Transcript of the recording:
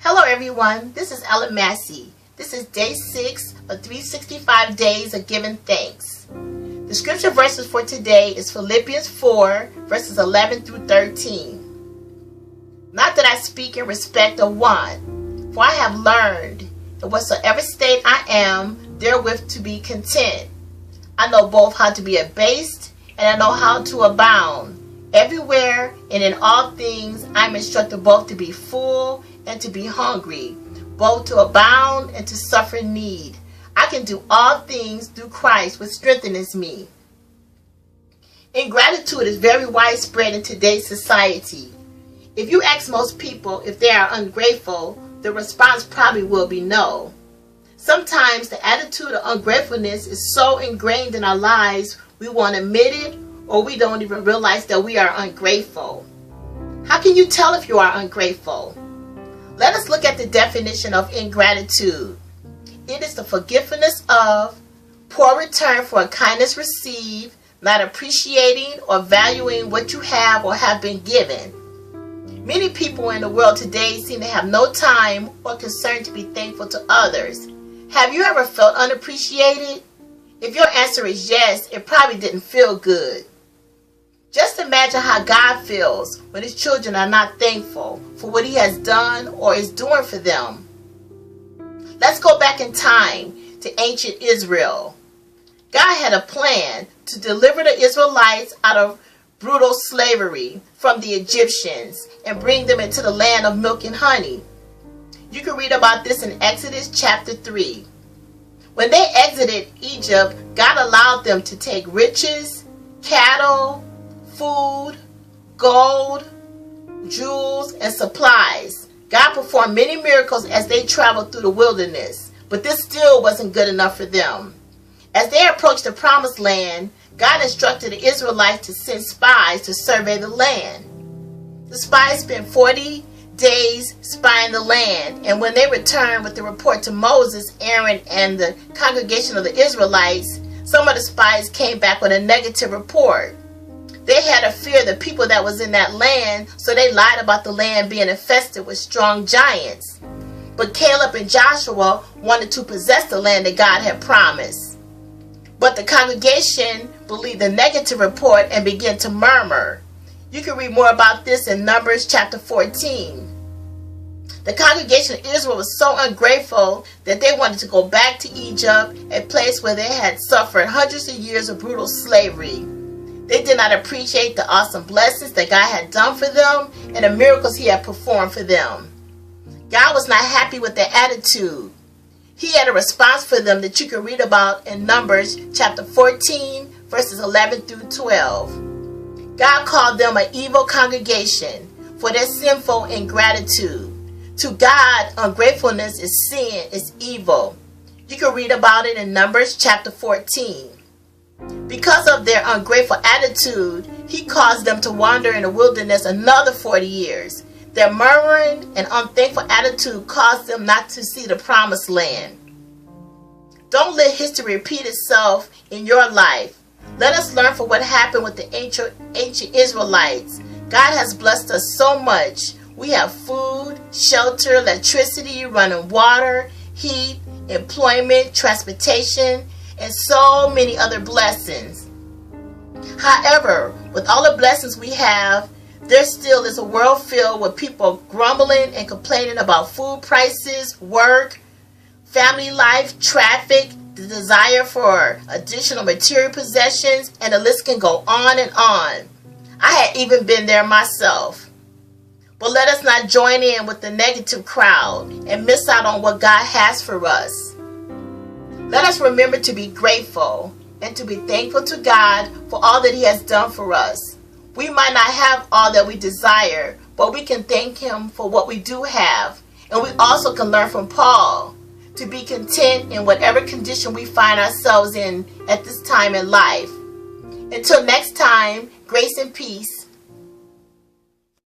Hello everyone, this is Ellen Massey. This is day 6 of 365 days of giving thanks. The scripture verses for today is Philippians 4 verses 11 through 13. Not that I speak in respect of one, for I have learned in whatsoever state I am, therewith to be content. I know both how to be abased and I know how to abound. Everywhere and in all things I am instructed both to be full and to be hungry, both to abound and to suffer need. I can do all things through Christ which strengthens me. Ingratitude is very widespread in today's society. If you ask most people if they are ungrateful, the response probably will be no. Sometimes the attitude of ungratefulness is so ingrained in our lives we won't admit it, or we don't even realize that we are ungrateful. How can you tell if you are ungrateful? Let us look at the definition of ingratitude. It is the forgetfulness of, poor return for a kindness received, not appreciating or valuing what you have or have been given. Many people in the world today seem to have no time or concern to be thankful to others. Have you ever felt unappreciated? If your answer is yes, it probably didn't feel good. Just imagine how God feels when His children are not thankful for what He has done or is doing for them. Let's go back in time to ancient Israel. God had a plan to deliver the Israelites out of brutal slavery from the Egyptians and bring them into the land of milk and honey. You can read about this in Exodus chapter 3. When they exited Egypt, God allowed them to take riches, cattle, food, gold, jewels, and supplies. God performed many miracles as they traveled through the wilderness, but this still wasn't good enough for them. As they approached the promised land, God instructed the Israelites to send spies to survey the land. The spies spent 40 days spying the land, and when they returned with the report to Moses, Aaron, and the congregation of the Israelites, some of the spies came back with a negative report. They had a fear of the people that was in that land, so they lied about the land being infested with strong giants. But Caleb and Joshua wanted to possess the land that God had promised. But the congregation believed the negative report and began to murmur. You can read more about this in Numbers chapter 14. The congregation of Israel was so ungrateful that they wanted to go back to Egypt, a place where they had suffered hundreds of years of brutal slavery. They did not appreciate the awesome blessings that God had done for them and the miracles He had performed for them. God was not happy with their attitude. He had a response for them that you can read about in Numbers chapter 14 verses 11 through 12. God called them an evil congregation for their sinful ingratitude. To God, ungratefulness is sin, is evil. You can read about it in Numbers chapter 14. Because of their ungrateful attitude, He caused them to wander in the wilderness another 40 years. Their murmuring and unthankful attitude caused them not to see the promised land. Don't let history repeat itself in your life. Let us learn from what happened with the ancient Israelites. God has blessed us so much. We have food, shelter, electricity, running water, heat, employment, transportation, and so many other blessings. However, with all the blessings we have, there still is a world filled with people grumbling and complaining about food prices, work, family life, traffic, the desire for additional material possessions, and the list can go on and on. I had even been there myself. But let us not join in with the negative crowd and miss out on what God has for us. Let us remember to be grateful and to be thankful to God for all that He has done for us. We might not have all that we desire, but we can thank Him for what we do have. And we also can learn from Paul to be content in whatever condition we find ourselves in at this time in life. Until next time, grace and peace.